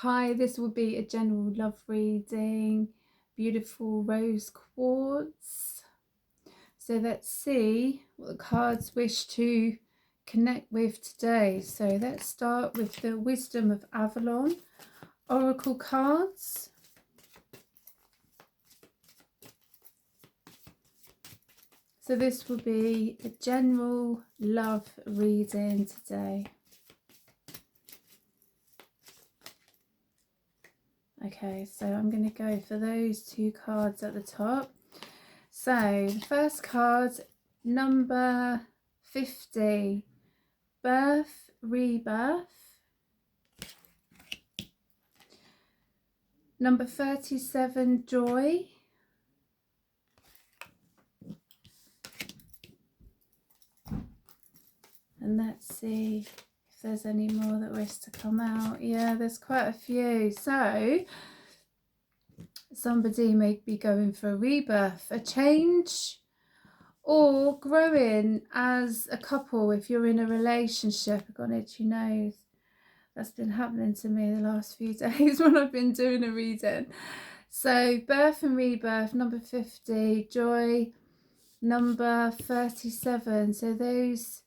Hi, this will be a general love reading. Beautiful rose quartz. So let's see what the cards wish to connect with today. So let's start with the Wisdom of Avalon Oracle cards. So this will be a general love reading today. Okay, so I'm going to go for those two cards at the top. So the first card, number 50, Birth, Rebirth. Number 37, Joy. And let's see if there's any more that wish to come out. Yeah, there's quite a few. So somebody may be going for a rebirth, a change, or growing as a couple. If you're in a relationship, I've got an itchy nose. That's been happening to me the last few days when I've been doing a reading. So birth and rebirth, number 50, joy, number 37. So those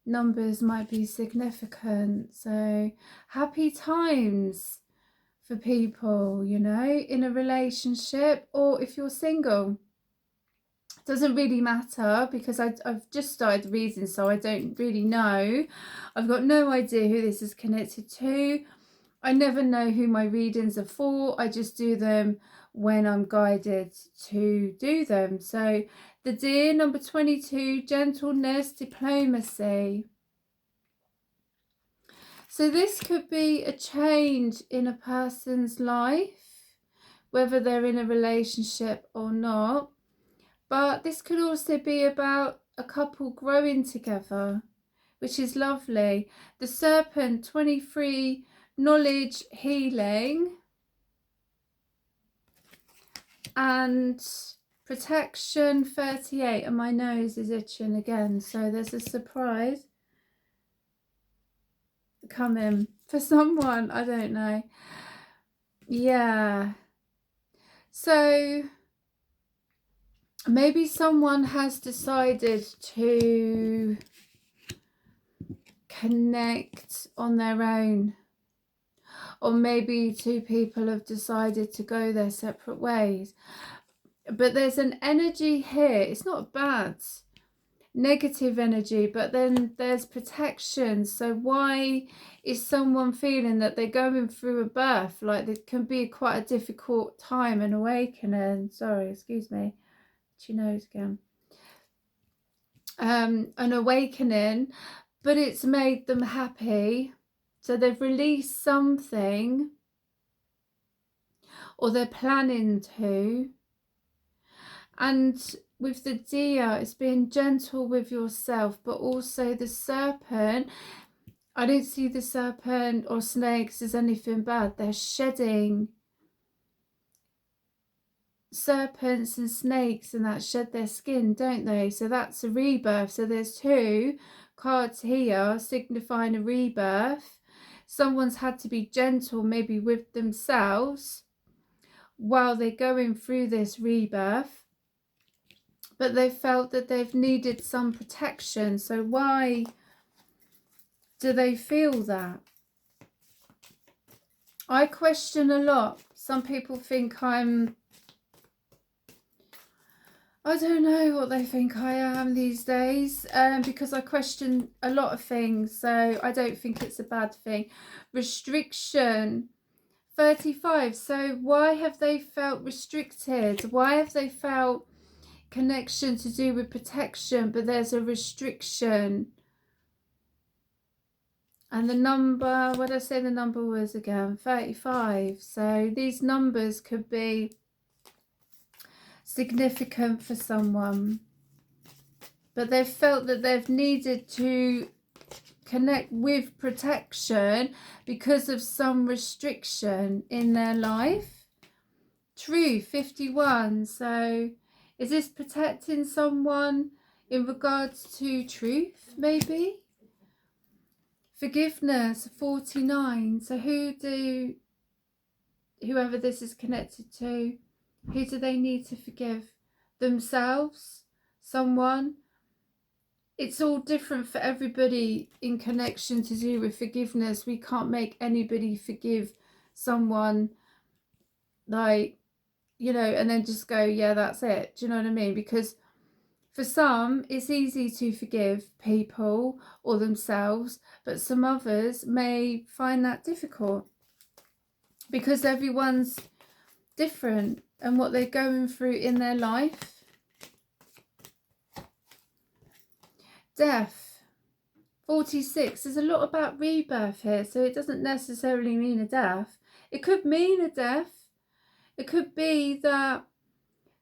numbers might be significant. So happy times for people, you know, in a relationship, or if you're single. Doesn't really matter because I've just started reading, so I don't really know. I've got no idea who this is connected to. I never know who my readings are for. I just do them when I'm guided to do them. So the Deer, number 22, gentleness, diplomacy. So this could be a change in a person's life, whether they're in a relationship or not. But this could also be about a couple growing together, which is lovely. The Serpent, 23, knowledge, healing, and protection, 38. And my nose is itching again, so there's a surprise coming for someone. I don't know. Yeah. So maybe someone has decided to connect on their own, or maybe two people have decided to go their separate ways. But there's an energy here. It's not bad, negative energy, but then there's protection. So why is someone feeling that they're going through a birth? Like it can be quite a difficult time, an awakening. Sorry, excuse me. She knows again. An awakening, but it's made them happy. So they've released something, or they're planning to. And with the Deer, it's being gentle with yourself, but also the Serpent. I don't see the serpent or snakes as anything bad. They're shedding. Serpents and snakes and that shed their skin, don't they? So that's a rebirth. So there's two cards here signifying a rebirth. Someone's had to be gentle maybe with themselves while they're going through this rebirth, but they felt that they've needed some protection. So why do they feel that? I question a lot. Some people think I don't know what they think I am these days, because I question a lot of things, so I don't think it's a bad thing. Restriction, 35. So why have they felt restricted? Why have they felt connection to do with protection, but there's a restriction? And the number, what did I say the number was again? 35. So these numbers could be significant for someone, but they've felt that they've needed to connect with protection because of some restriction in their life. True, 51. So is this protecting someone in regards to truth, maybe? Forgiveness, 49. So whoever this is connected to, who do they need to forgive? Themselves? Someone? It's all different for everybody in connection to do with forgiveness. We can't make anybody forgive someone, like, you know, and then just go, yeah, that's it. Do you know what I mean? Because for some, it's easy to forgive people or themselves, but some others may find that difficult because everyone's different and what they're going through in their life. Death, 46. There's a lot about rebirth here, so it doesn't necessarily mean a death. It could mean a death. It could be that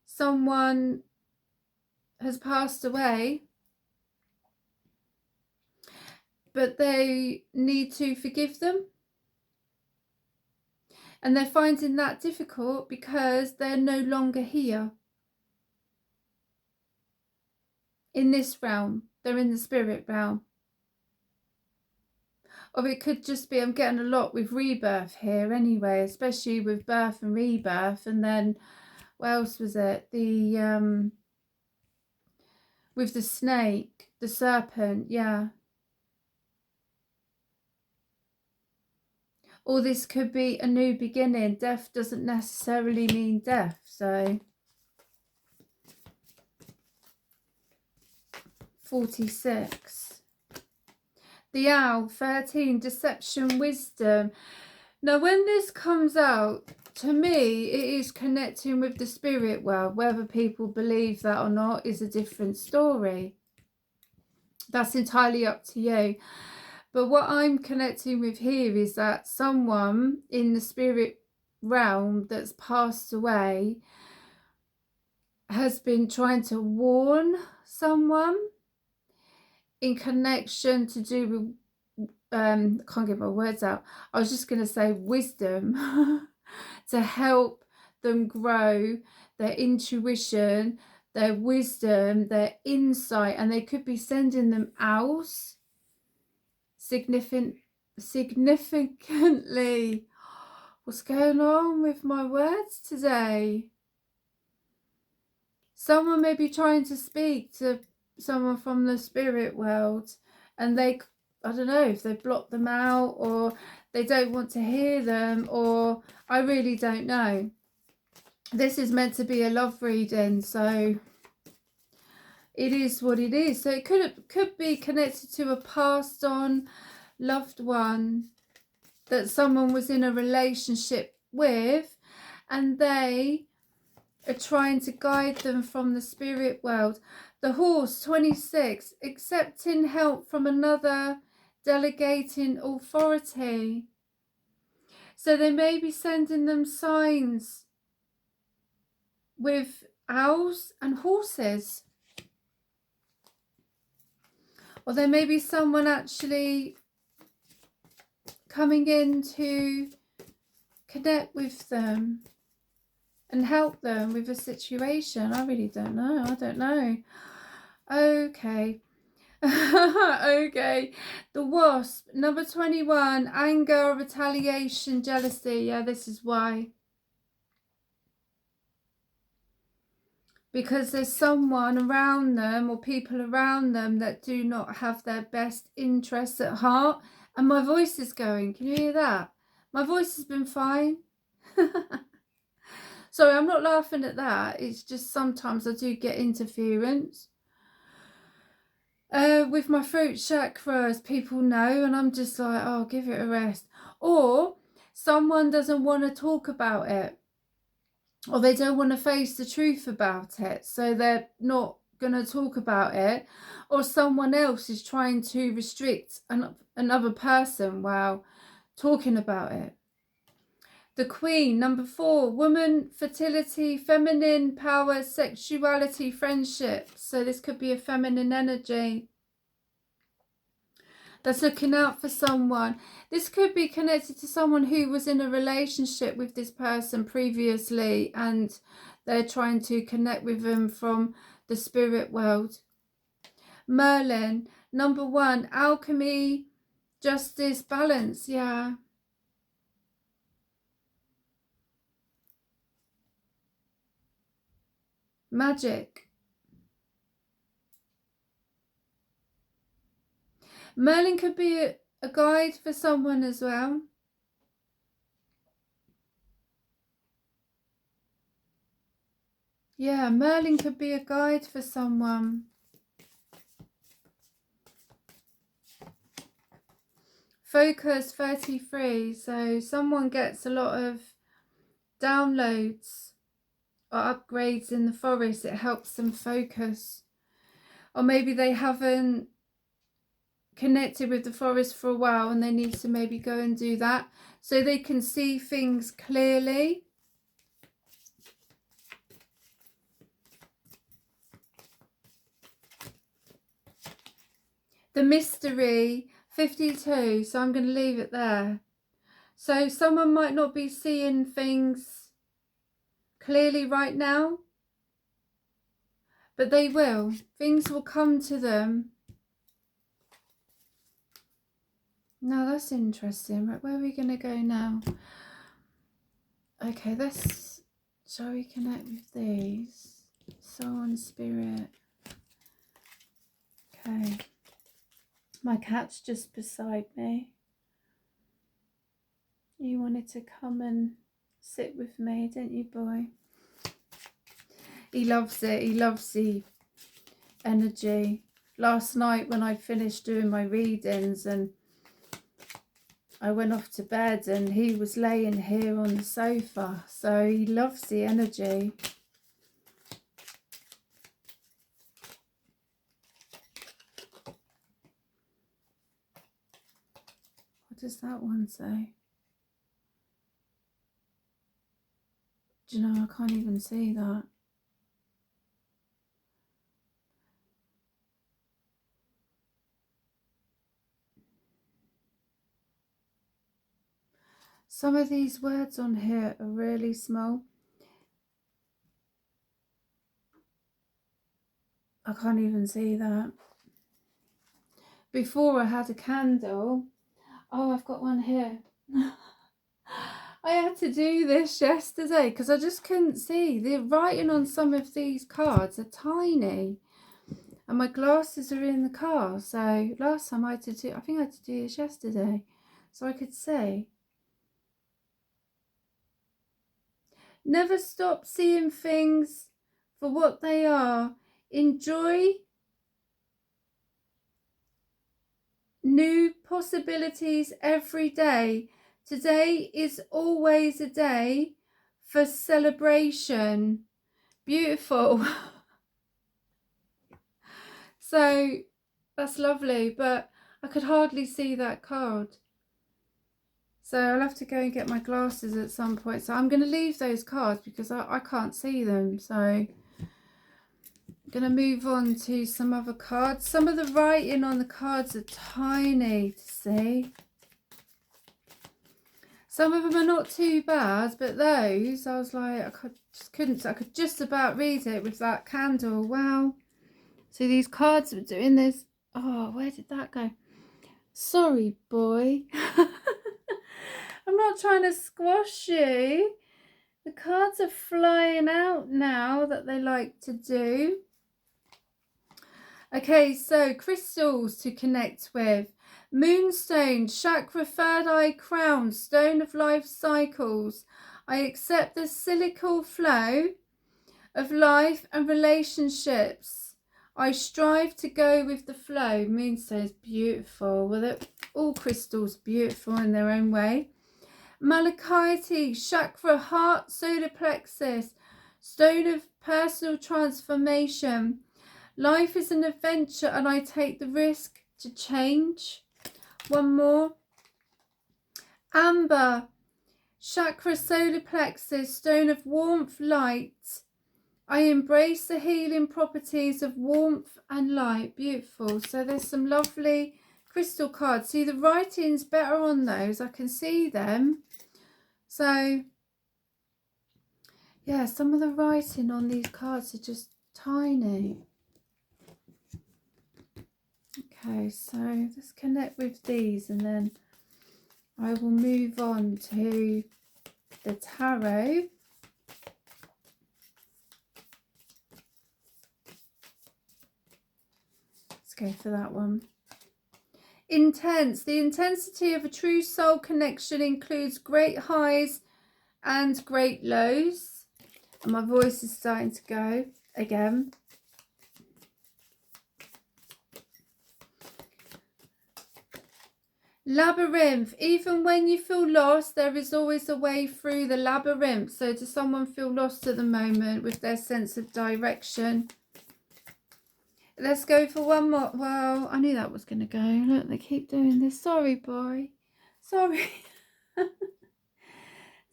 someone has passed away, but they need to forgive them. And they're finding that difficult because they're no longer here in this realm. They're in the spirit realm. Or it could just be, I'm getting a lot with rebirth here anyway, especially with birth and rebirth. And then, what else was it? The with the snake, the serpent, yeah. Or this could be a new beginning. Death doesn't necessarily mean death, so 46. The owl, 13. Deception, wisdom. Now, when this comes out, to me, it is connecting with the spirit world. Whether people believe that or not is a different story. That's entirely up to you. But what I'm connecting with here is that someone in the spirit realm that's passed away has been trying to warn someone in connection to do with, can't get my words out. I was just going to say wisdom to help them grow their intuition, their wisdom, their insight, and they could be sending them owls significantly. What's going on with my words today? Someone may be trying to speak to someone from the spirit world, and they, I don't know if they block them out or they don't want to hear them, or I really don't know. This is meant to be a love reading, so it is what it is. So it could be connected to a passed on loved one that someone was in a relationship with, and they are trying to guide them from the spirit world. The horse, 26. Accepting help from another, delegating authority. So they may be sending them signs with owls and horses. Or there may be someone actually coming in to connect with them and help them with a situation. I really don't know. I don't know. Okay. Okay. The wasp, number 21. Anger, retaliation, jealousy. Yeah, this is why. Because there's someone around them or people around them that do not have their best interests at heart. And my voice is going. Can you hear that? My voice has been fine. Sorry, I'm not laughing at that. It's just sometimes I do get interference. With my throat chakra, as people know, and I'm just like, oh, give it a rest. Or someone doesn't want to talk about it, or they don't want to face the truth about it, so they're not going to talk about it. Or someone else is trying to restrict another person while talking about it. The Queen, number 4, woman, fertility, feminine power, sexuality, friendship. So this could be a feminine energy that's looking out for someone. This could be connected to someone who was in a relationship with this person previously, and they're trying to connect with them from the spirit world. Merlin, number 1, alchemy, Justice, balance, yeah. Magic. Merlin could be a guide for someone as well. Yeah, Merlin could be a guide for someone. Focus 33. So someone gets a lot of downloads or upgrades in the forest. It helps them focus. Or maybe they haven't connected with the forest for a while and they need to maybe go and do that so they can see things clearly. The mystery, 52, so I'm going to leave it there. So someone might not be seeing things clearly right now, but they will. Things will come to them. No, that's interesting. Right, where are we going to go now? Okay, shall we connect with these? Soul and spirit. Okay. My cat's just beside me. You wanted to come and sit with me, didn't you, boy? He loves it. He loves the energy. Last night when I finished doing my readings and I went off to bed and he was laying here on the sofa. So he loves the energy. What does that one say? Do you know, I can't even see that. Some of these words on here are really small. I can't even see that. Before I had a candle. Oh, I've got one here. I had to do this yesterday because I just couldn't see. The writing on some of these cards are tiny. And my glasses are in the car. So last time I had to do, I think I had to do this yesterday. So I could see. Never stop seeing things for what they are. Enjoy new possibilities every day. Today is always a day for celebration. Beautiful. So that's lovely, but I could hardly see that card. So I'll have to go and get my glasses at some point. So I'm going to leave those cards because I can't see them. So I'm going to move on to some other cards. Some of the writing on the cards are tiny to see. Some of them are not too bad, but those, I was like, I could just about read it with that candle. Wow. So these cards were doing this. Oh, where did that go? Sorry, boy. I'm not trying to squash you. The cards are flying out now that they like to do. Okay, so crystals to connect with. Moonstone, chakra, third eye crown, stone of life cycles. I accept the cyclical flow of life and relationships. I strive to go with the flow. Moonstone is beautiful. Well, all crystals beautiful in their own way. Malachite, chakra, heart, solar plexus, stone of personal transformation. Life is an adventure and I take the risk to change. One more. Amber, chakra, solar plexus, stone of warmth, light. I embrace the healing properties of warmth and light. Beautiful. So there's some lovely crystal cards. See, the writing's better on those. I can see them. So, yeah, some of the writing on these cards are just tiny. Okay, so let's connect with these and then I will move on to the tarot. Let's go for that one. Intense. The intensity of a true soul connection includes great highs and great lows. And my voice is starting to go again. Labyrinth. Even when you feel lost, there is always a way through the labyrinth. So does someone feel lost at the moment with their sense of direction? Let's go for one more. Well, I knew that was going to go. Look, they keep doing this. Sorry, boy. Sorry. Sorry.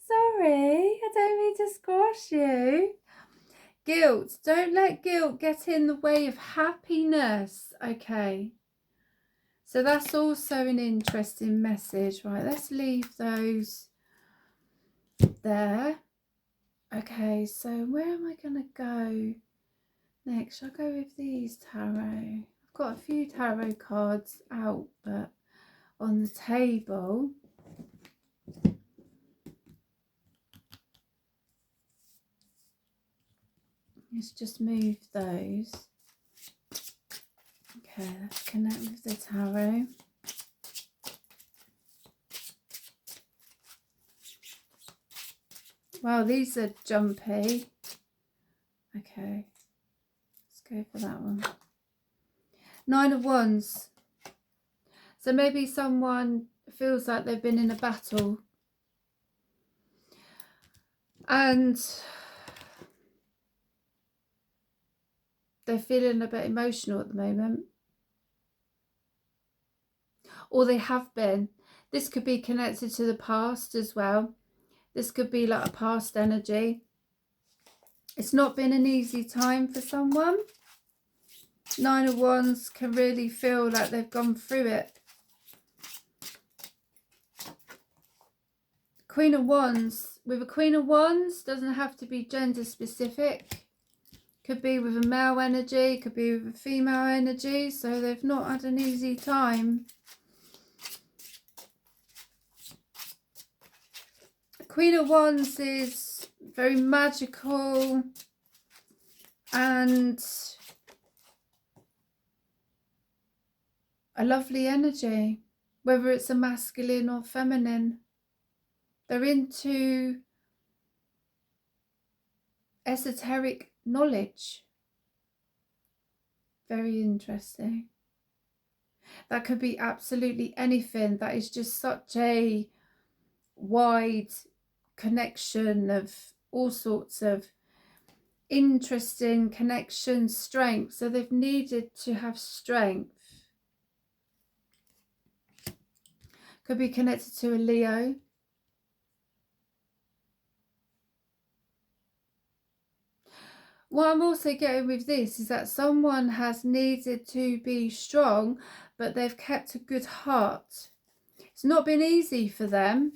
I don't mean to squash you. Guilt. Don't let guilt get in the way of happiness. Okay. So that's also an interesting message. Right, let's leave those there. Okay, so where am I going to go next? Shall I go with these tarot? I've got a few tarot cards out, but on the table. Let's just move those. Okay, let's connect with the tarot. Wow, these are jumpy. Okay, let's go for that one. 9 of Wands. So maybe someone feels like they've been in a battle and they're feeling a bit emotional at the moment. Or they have been. This could be connected to the past as well. This could be like a past energy. It's not been an easy time for someone. 9 of Wands can really feel like they've gone through it. Queen of Wands. With a Queen of Wands, doesn't have to be gender specific. Could be with a male energy, could be with a female energy. So they've not had an easy time. Queen of Wands is very magical and a lovely energy, whether it's a masculine or feminine. They're into esoteric knowledge. Very interesting. That could be absolutely anything. That is just such a wide connection of all sorts of interesting connections, strength. So they've needed to have strength. Could be connected to a Leo. What I'm also getting with this is that someone has needed to be strong, but they've kept a good heart. It's not been easy for them.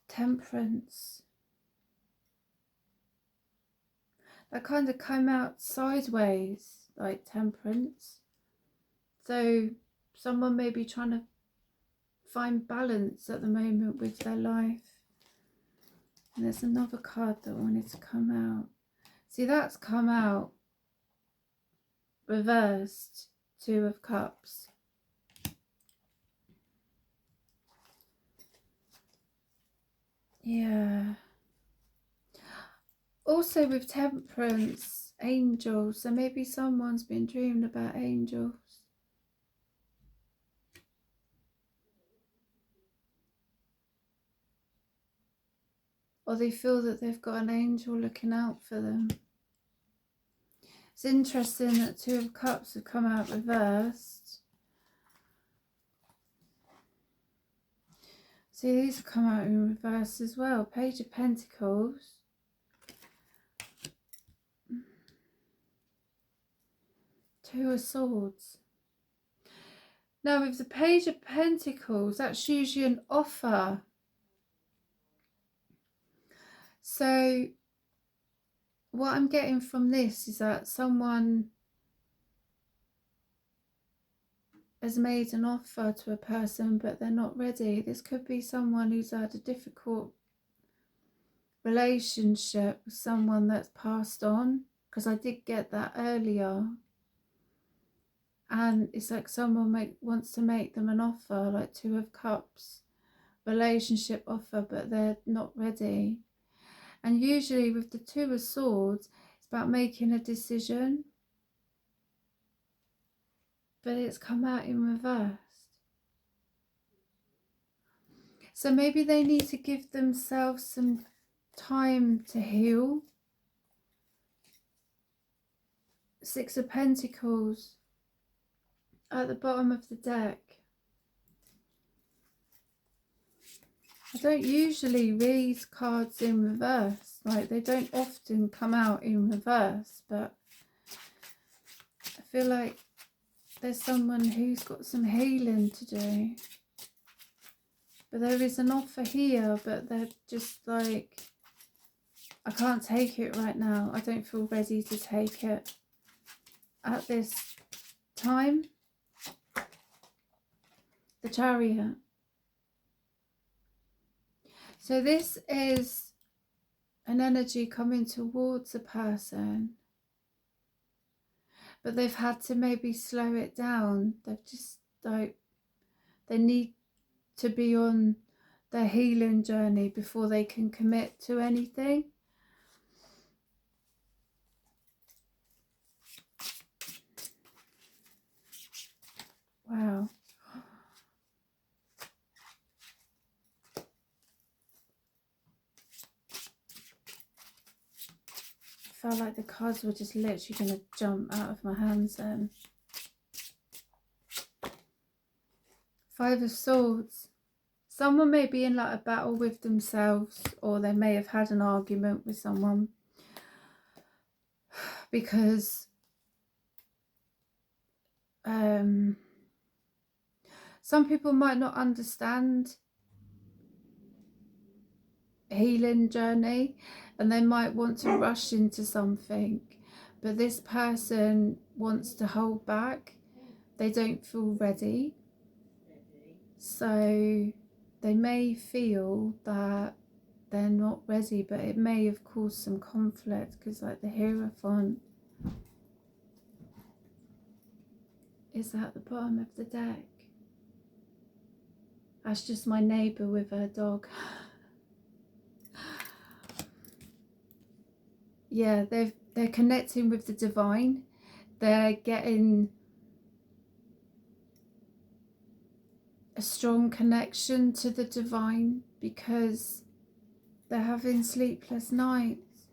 Temperance. That kind of come out sideways, like temperance. So someone may be trying to find balance at the moment with their life. And there's another card that wanted to come out. See, that's come out reversed. 2 of Cups. Yeah. Also with temperance, angels. So maybe someone's been dreaming about angels. Or they feel that they've got an angel looking out for them. It's interesting that 2 of Cups have come out reversed. See, these have come out in reverse as well. Page of Pentacles. Two of Swords. Now with the Page of Pentacles, that's usually an offer. So what I'm getting from this is that someone has made an offer to a person, but they're not ready. This could be someone who's had a difficult relationship with someone that's passed on, because I did get that earlier. And it's like someone wants to make them an offer, like Two of Cups, relationship offer, but they're not ready. And usually with the Two of Swords, it's about making a decision, but it's come out in reverse. So maybe they need to give themselves some time to heal. Six of Pentacles at the bottom of the deck. I don't usually read cards in reverse. Like, they don't often come out in reverse, but I feel like there's someone who's got some healing to do. But there is an offer here, but they're just like, I can't take it right now. I don't feel ready to take it at this time. The Chariot. So this is an energy coming towards a person, but they've had to maybe slow it down. They've just like, they need to be on their healing journey before they can commit to anything. Wow. I felt like the cards were just literally going to jump out of my hands then. Five of Swords. Someone may be in like a battle with themselves, or they may have had an argument with someone, because some people might not understand healing journey, and they might want to rush into something, but this person wants to hold back. They don't feel ready, so they may feel that they're not ready, but it may have caused some conflict, because like the Hierophant is at the bottom of the deck. That's just my neighbour with her dog. Yeah, they're connecting with the divine. They're getting a strong connection to the divine because they're having sleepless nights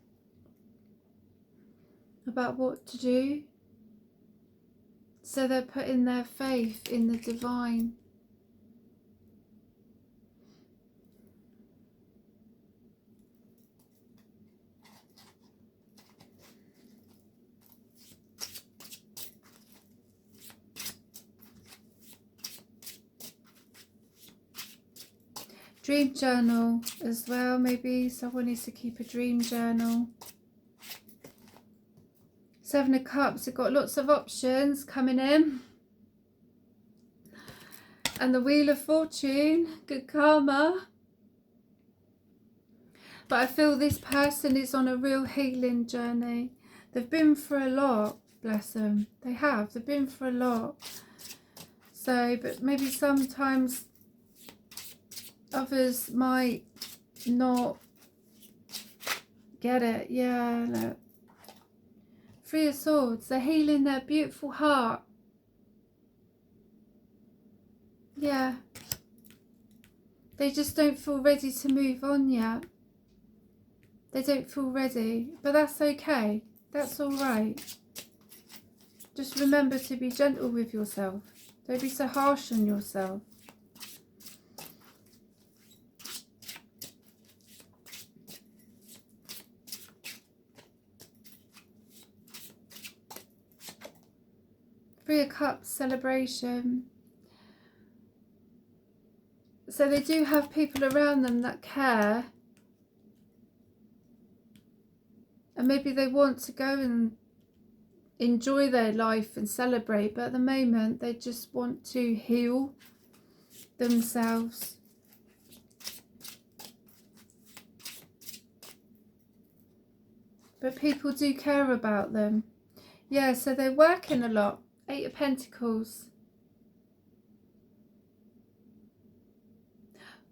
about what to do. So they're putting their faith in the divine. Dream journal as well. Maybe someone needs to keep a dream journal. Seven of Cups. We've got lots of options coming in. And the Wheel of Fortune. Good karma. But I feel this person is on a real healing journey. They've been through a lot. Bless them. They have. They've been through a lot. So, but maybe sometimes others might not get it. Yeah, look. Three of Swords. They're healing their beautiful heart. Yeah. They just don't feel ready to move on yet. They don't feel ready. But that's okay. That's all right. Just remember to be gentle with yourself. Don't be so harsh on yourself. Three of Cups, celebration. So they do have people around them that care. And maybe they want to go and enjoy their life and celebrate. But at the moment, they just want to heal themselves. But people do care about them. Yeah, so they're working a lot. 8 of Pentacles.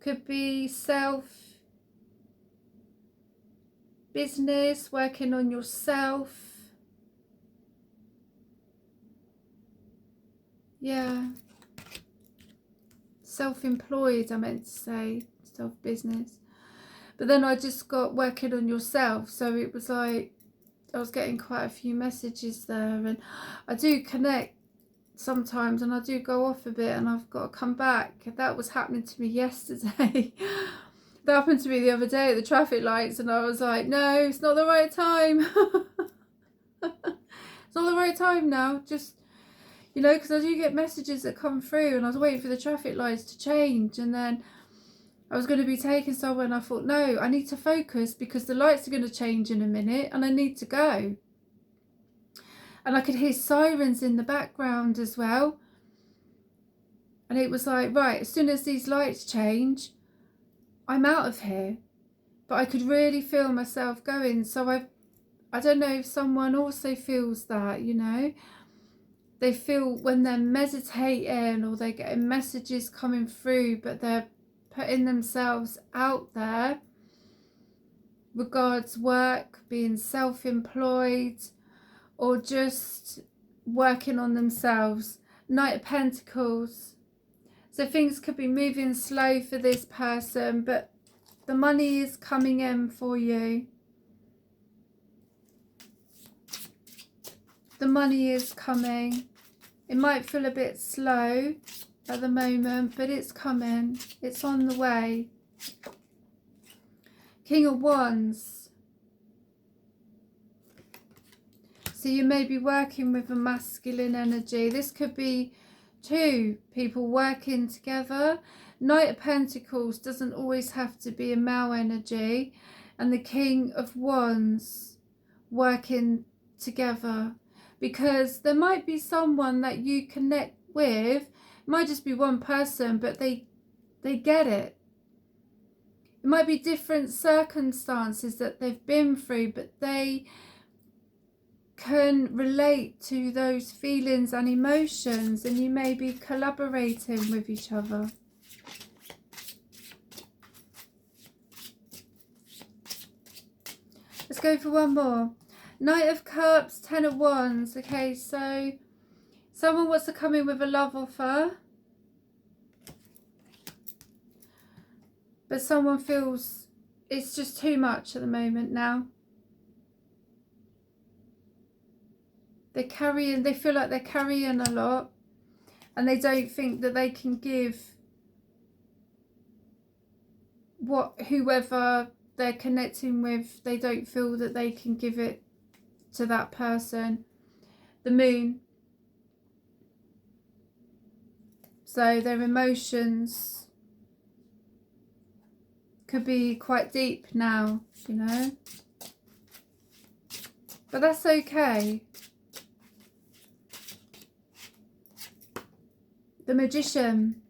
Could be business, working on yourself. Yeah. Self-employed, I meant to say. Self-business. But then I just got working on yourself. So it was like, I was getting quite a few messages there. And I do connect sometimes, and I do go off a bit, and I've got to come back. That was happening to me yesterday. That happened to me the other day at the traffic lights, and I was like, no, it's not the right time. It's not the right time now. Just, you know, because I do get messages that come through, and I was waiting for the traffic lights to change, and then I was going to be taken somewhere, and I thought, no, I need to focus because the lights are going to change in a minute and I need to go. And I could hear sirens in the background as well. And it was like, right, as soon as these lights change, I'm out of here. But I could really feel myself going. So I don't know if someone also feels that, you know. They feel when they're meditating or they're getting messages coming through, but they're putting themselves out there regards work, being self-employed, or just working on themselves. Knight of Pentacles. So things could be moving slow for this person, but the money is coming in for you. The money is coming. It might feel a bit slow at the moment, but it's coming. It's on the way. King of Wands. So you may be working with a masculine energy. This could be 2 people working together. Knight of Pentacles doesn't always have to be a male energy. And the King of Wands working together. Because there might be someone that you connect with. It might just be one person, but they get it. It might be different circumstances that they've been through, but they can relate to those feelings and emotions, and you may be collaborating with each other. Let's go for one more. Knight of Cups, 10 of Wands. Okay, so someone wants to come in with a love offer, but someone feels it's just too much at the moment now. They feel like they're carrying a lot, and they don't think that they can give whoever they're connecting with, they don't feel that they can give it to that person. The Moon. So their emotions could be quite deep now, you know. But that's okay. The Magician.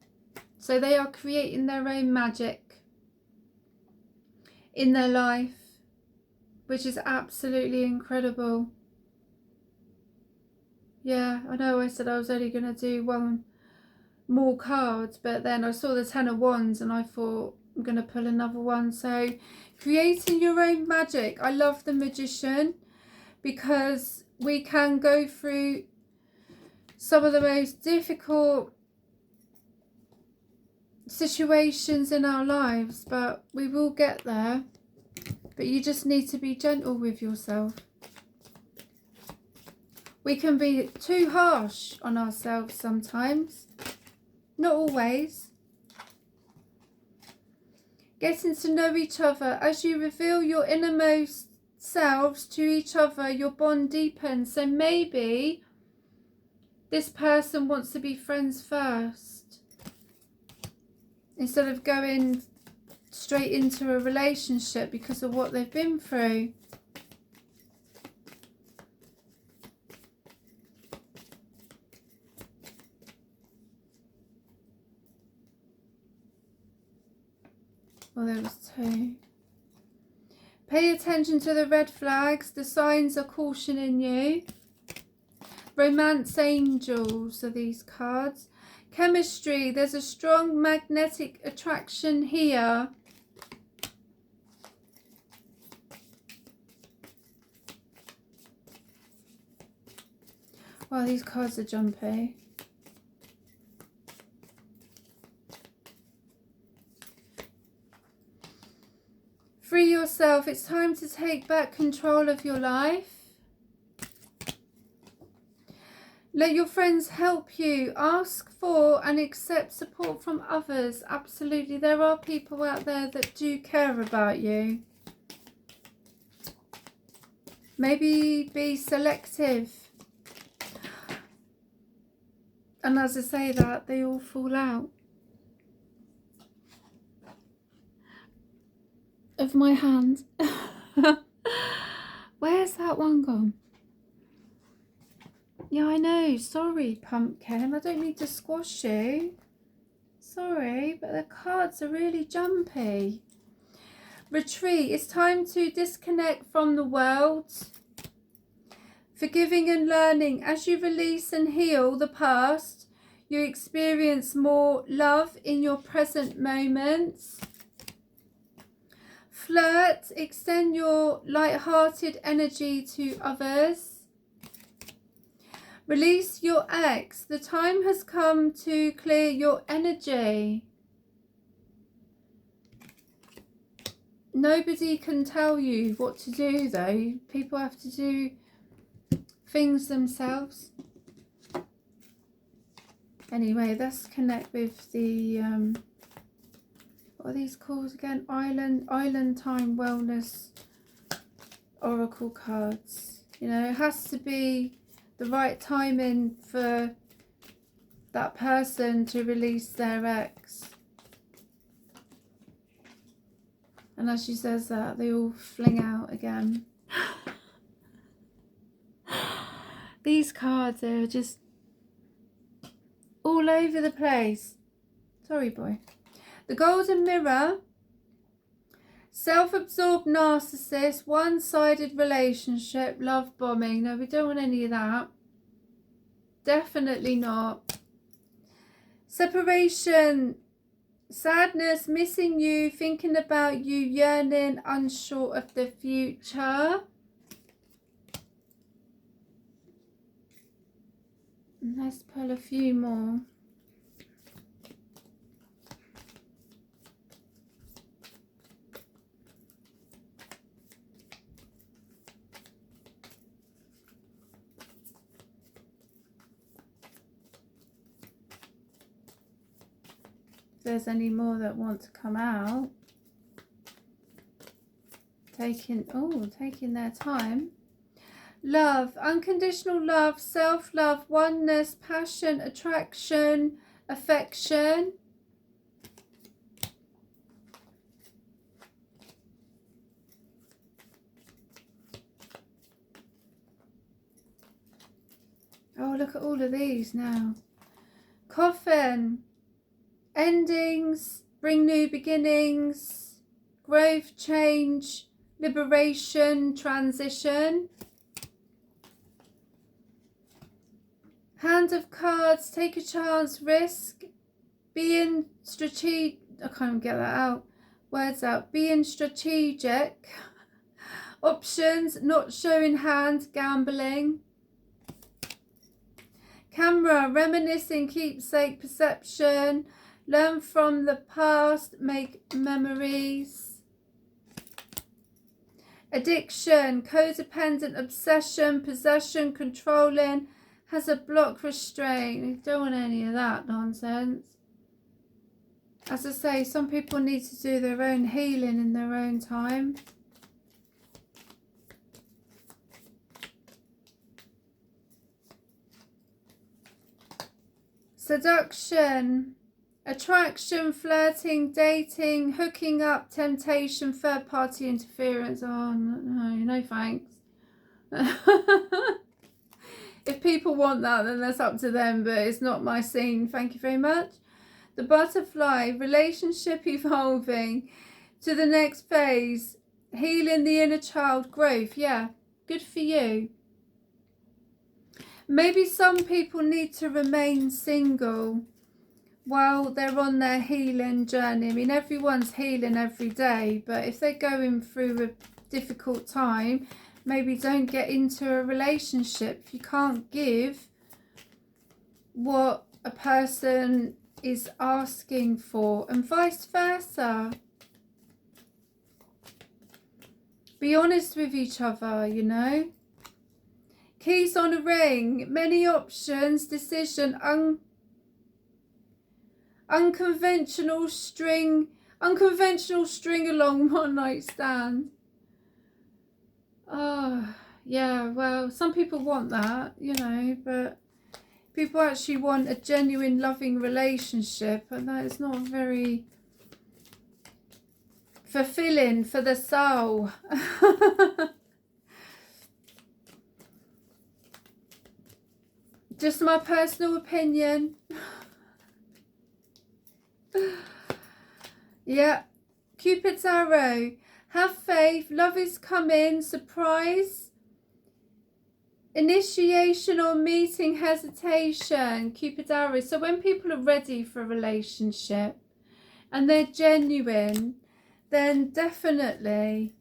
So they are creating their own magic in their life, which is absolutely incredible. Yeah, I know I said I was only going to do one more card, but then I saw the 10 of Wands and I thought I'm going to pull another one. So creating your own magic. I love the Magician because we can go through some of the most difficult situations in our lives, but we will get there. But you just need to be gentle with yourself. We can be too harsh on ourselves sometimes. Not always. Getting to know each other. As you reveal your innermost selves to each other, your bond deepens. So maybe this person wants to be friends first, instead of going straight into a relationship because of what they've been through. Well, there was 2. Pay attention to the red flags. The signs are cautioning you. Romance angels are these cards. Chemistry. There's a strong magnetic attraction here. Wow, these cards are jumpy. Free yourself. It's time to take back control of your life. Let your friends help you. Ask for and accept support from others. Absolutely. There are people out there that do care about you. Maybe be selective. And as I say that, they all fall out of my hand. Where's that one gone? Yeah, I know. Sorry, pumpkin. I don't mean to squash you. Sorry, but the cards are really jumpy. Retreat. It's time to disconnect from the world. Forgiving and learning. As you release and heal the past, you experience more love in your present moments. Flirt. Extend your light-hearted energy to others. Release your ex. The time has come to clear your energy. Nobody can tell you what to do though. People have to do things themselves. Anyway, let's connect with the what are these called again? Island Time Wellness Oracle cards. You know, it has to be the right timing for that person to release their ex. And as she says that, they all fling out again. These cards are just all over the place. Sorry, boy. The Golden Mirror. Self-absorbed narcissist, one-sided relationship, love bombing. No, we don't want any of that. Definitely not. Separation, sadness, missing you, thinking about you, yearning, unsure of the future. Let's pull a few more. If there's any more that want to come out, taking their time. Love, unconditional love, self-love, oneness, passion, attraction, affection. Oh, look at all of these now. Coffin. Endings, bring new beginnings, growth, change, liberation, transition. Hand of Cards, take a chance, risk, being strategic. I can't get that out. Words out. Being strategic. Options, not showing hand, gambling. Camera, reminiscing, keepsake, perception. Learn from the past, make memories. Addiction, codependent, obsession, possession, controlling, has a block, restraint. You don't want any of that nonsense. As I say, some people need to do their own healing in their own time. Seduction. Attraction, flirting, dating, hooking up, temptation, third party interference. Oh, no thanks. If people want that, then that's up to them, but it's not my scene. Thank you very much. The butterfly, relationship evolving to the next phase, healing the inner child, growth. Yeah, good for you. Maybe some people need to remain single while they're on their healing journey. I mean, everyone's healing every day, but if they're going through a difficult time, maybe don't get into a relationship if you can't give what a person is asking for, and vice versa. Be honest with each other, you know. Keys on a ring, many options, decision, unconventional string along, one night stand. Oh, yeah, well, some people want that, you know, but people actually want a genuine loving relationship, and that is not very fulfilling for the soul. Just my personal opinion. Yeah. Cupid's arrow. Have faith. Love is coming. Surprise. Initiation or meeting, hesitation. Cupid's arrow. So when people are ready for a relationship and they're genuine, then definitely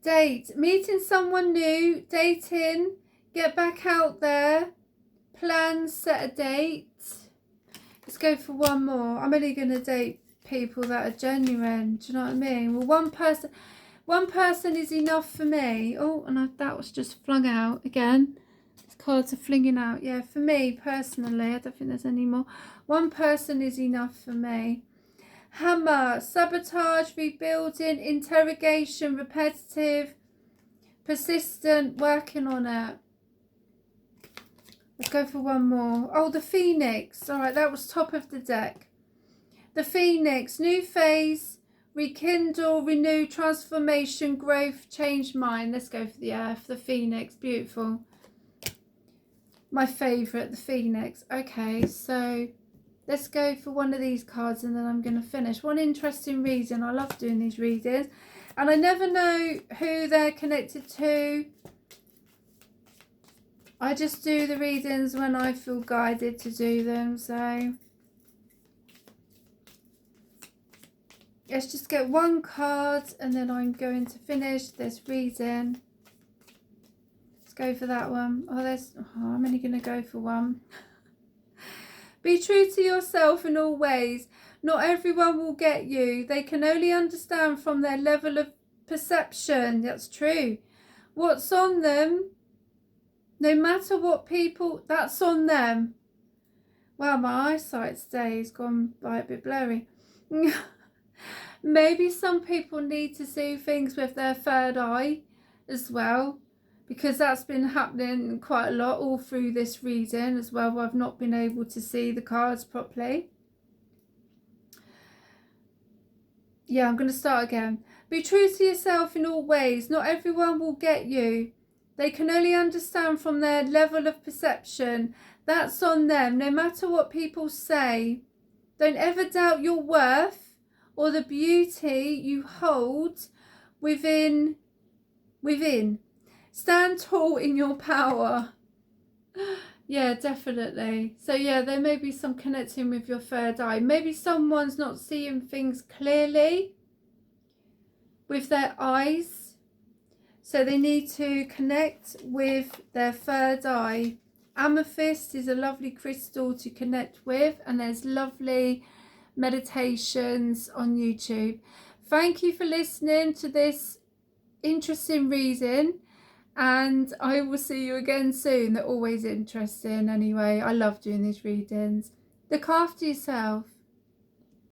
date, meeting someone new, dating, get back out there, plans, set a date. Let's go for one more. I'm only going to date people that are genuine. Do you know what I mean? Well, one person is enough for me. Oh, and that was just flung out again. These cards are flinging out. Yeah, for me personally, I don't think there's any more. One person is enough for me. Hammer, sabotage, rebuilding, interrogation, repetitive, persistent, working on it. Let's go for one more. Oh, the Phoenix. All right, that was top of the deck. The Phoenix, new phase, rekindle, renew, transformation, growth, change mind. Let's go for the Earth, the Phoenix. Beautiful. My favourite, the Phoenix. Okay, so let's go for one of these cards and then I'm going to finish. One interesting reading. I love doing these readings. And I never know who they're connected to. I just do the readings when I feel guided to do them. So let's just get one card and then I'm going to finish this reading. Let's go for that one. I'm only going to go for one. Be true to yourself in all ways. Not everyone will get you. They can only understand from their level of perception. That's true. What's on them, no matter what people, that's on them. Wow, my eyesight today has gone by a bit blurry. Maybe some people need to see things with their third eye as well, because that's been happening quite a lot all through this reading as well, where I've not been able to see the cards properly. Yeah, I'm going to start again. Be true to yourself in all ways. Not everyone will get you. They can only understand from their level of perception. That's on them, no matter what people say. Don't ever doubt your worth or the beauty you hold within. Stand tall in your power. Yeah, definitely. So yeah, there may be some connecting with your third eye. Maybe someone's not seeing things clearly with their eyes. So they need to connect with their third eye. Amethyst is a lovely crystal to connect with, and there's lovely meditations on YouTube. Thank you for listening to this interesting reading, and I will see you again soon. They're always interesting anyway. I love doing these readings. Look after yourself.